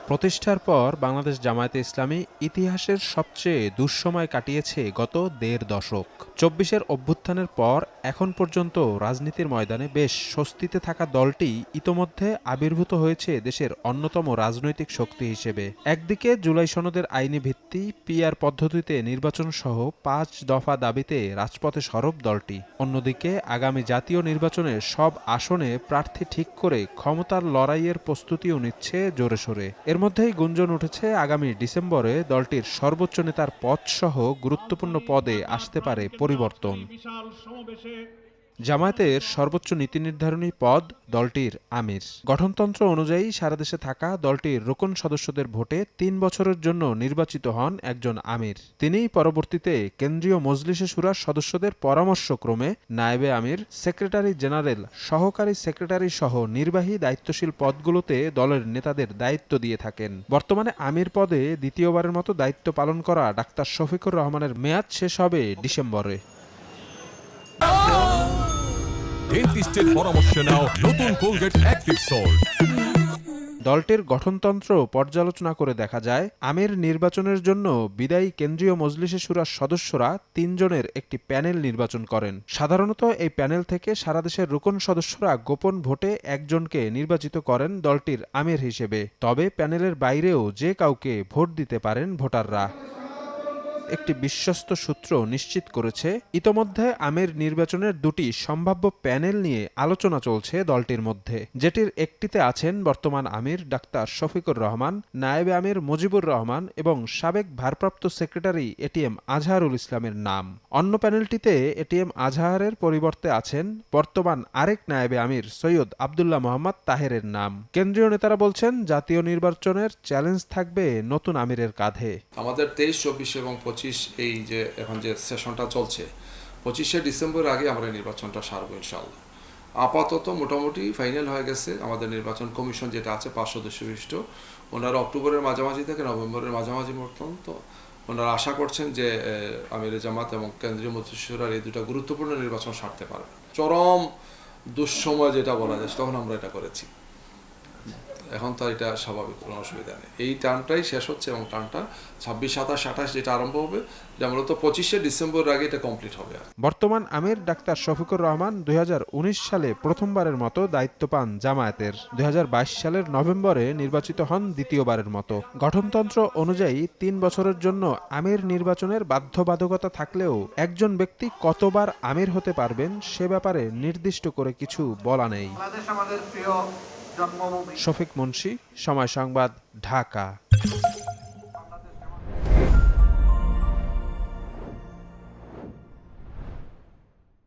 প্রতিষ্ঠার পর বাংলাদেশ জামায়াতে ইসলামী ইতিহাসের সবচেয়ে দুঃসময় কাটিয়েছে গত দেড় দশক। ২৪-এর অভ্যুত্থানের পর এখন পর্যন্ত রাজনীতির ময়দানে বেশ স্বস্তিতে থাকা দলটি ইতোমধ্যে আবির্ভূত হয়েছে দেশের অন্যতম রাজনৈতিক শক্তি হিসেবে। একদিকে জুলাই সনদের আইনি ভিত্তি, পিআর পদ্ধতিতে নির্বাচন সহ ৫ দফা দাবিতে রাজপথে সরব দলটি। অন্যদিকে আগামী জাতীয় নির্বাচনে সব আসনে প্রার্থী ঠিক করে ক্ষমতার লড়াইয়ের প্রস্তুতিও নিচ্ছে জোরে সোরে। এর মধ্যেই গুঞ্জন উঠেছে আগামী ডিসেম্বরে দলটির সর্বোচ্চ নেতার পদসহ গুরুত্বপূর্ণ পদে আসতে পারে পরিবর্তন। জামায়াতের সর্বোচ্চ নীতি নির্ধারণী পদ দলটির আমির। গঠনতন্ত্র অনুযায়ী সারা দেশে থাকা দলটির রুকন সদস্যদের ভোটে ৩ বছরের জন্য নির্বাচিত হন একজন আমির। তিনিই পরবর্তীতে কেন্দ্রীয় মজলিসে শুরার সদস্যদের পরামর্শক্রমে নায়েবে আমির, সেক্রেটারি জেনারেল, সহকারী সেক্রেটারি সহ নির্বাহী দায়িত্বশীল পদগুলোতে দলের নেতাদের দায়িত্ব দিয়ে থাকেন। বর্তমানে আমির পদে দ্বিতীয়বারের মতো দায়িত্ব পালন করা ডাক্তার শফিকুর রহমানের মেয়াদ শেষ হবে ডিসেম্বরে। ডেন্টিস্টের পরামর্শ নাও নতুন কোলগেট অ্যাক্টিভ সল্ট। দলটির গঠনতন্ত্র পর্যালোচনা করে দেখা যায়, আমির নির্বাচনের জন্য বিদায়ী কেন্দ্রীয় মজলিসে শুরার সদস্যরা ৩ জনের একটি প্যানেল নির্বাচন করেন। সাধারণত এই প্যানেল থেকে সারা দেশের রুকন সদস্যরা গোপন ভোটে একজনকে নির্বাচিত করেন দলটির আমির হিসেবে। তবে প্যানেলের বাইরেও যে কাউকে ভোট দিতে পারেন ভোটাররা। একটি বিশ্বস্ত সূত্র নিশ্চিত করেছে, ইতোমধ্যে আমির নির্বাচনের ২টি সম্ভাব্য প্যানেল নিয়ে আলোচনা চলছে দলটির মধ্যে, যেটির একটিতে আছেন বর্তমান আমির ডাক্তার শফিকুর রহমান, নায়েবে আমির মুজিবুর রহমান এবং সাবেক ভারপ্রাপ্ত সেক্রেটারি এটিএম আজহারুল ইসলামের নাম। অন্য প্যানেলটিতে এটিএম আজহারের পরিবর্তে আছেন বর্তমান আরেক নায়েবে আমির সৈয়দ আব্দুল্লাহ মোহাম্মদ তাহেরের নাম। কেন্দ্রীয় নেতারা বলছেন, জাতীয় নির্বাচনের চ্যালেঞ্জ থাকবে নতুন আমিরের কাঁধে। আমাদের ২৩, ২৪ এবং ২৫ এই যে এখন যে সেশনটা চলছে, ২৫শে ডিসেম্বর আগে আমরা নির্বাচনটা সারবো ইনশাআল্লাহ। আপাতত মোটামুটি ফাইনাল হয়ে গেছে আমাদের নির্বাচন কমিশন যেটা আছে ৫ সদস্য বিশিষ্ট, ওনারা অক্টোবরের মাঝামাঝি থেকে নভেম্বরের মাঝামাঝি পর্যন্ত ওনারা আশা করছেন যে আমির জামাত এবং কেন্দ্রীয় মজলিস শুরার এই দুটো গুরুত্বপূর্ণ নির্বাচন সারতে পারবে। চরম দুঃসময় যেটা বলা যায় তখন আমরা এটা করেছি। এখন তো এটা স্বাভাবিক, কোনো অসুবিধা নেই। এই টার্মটাই শেষ হচ্ছে এবং টার্মটা ২৬, ২৭, ২৮ যেটা আরম্ভ হবে, এটা মূলত ২৫শে ডিসেম্বর আগে এটা কমপ্লিট হবে। বর্তমান আমির ডাক্তার শফিকুর রহমান ২০১৯ সালে প্রথমবারের মতো দায়িত্ব পান জামায়াতের। ২০২২ সালের নভেম্বরে নির্বাচিত হন দ্বিতীয়বারের মতো। গঠনতন্ত্র অনুযায়ী ৩ বছরের জন্য আমির নির্বাচনের বাধ্যবাধকতা থাকলেও একজন ব্যক্তি কতবার আমির হতে পারবেন সে ব্যাপারে নির্দিষ্ট করে কিছু বলা নেই। শফিক মুন্সি, সময় সংবাদ, ঢাকা।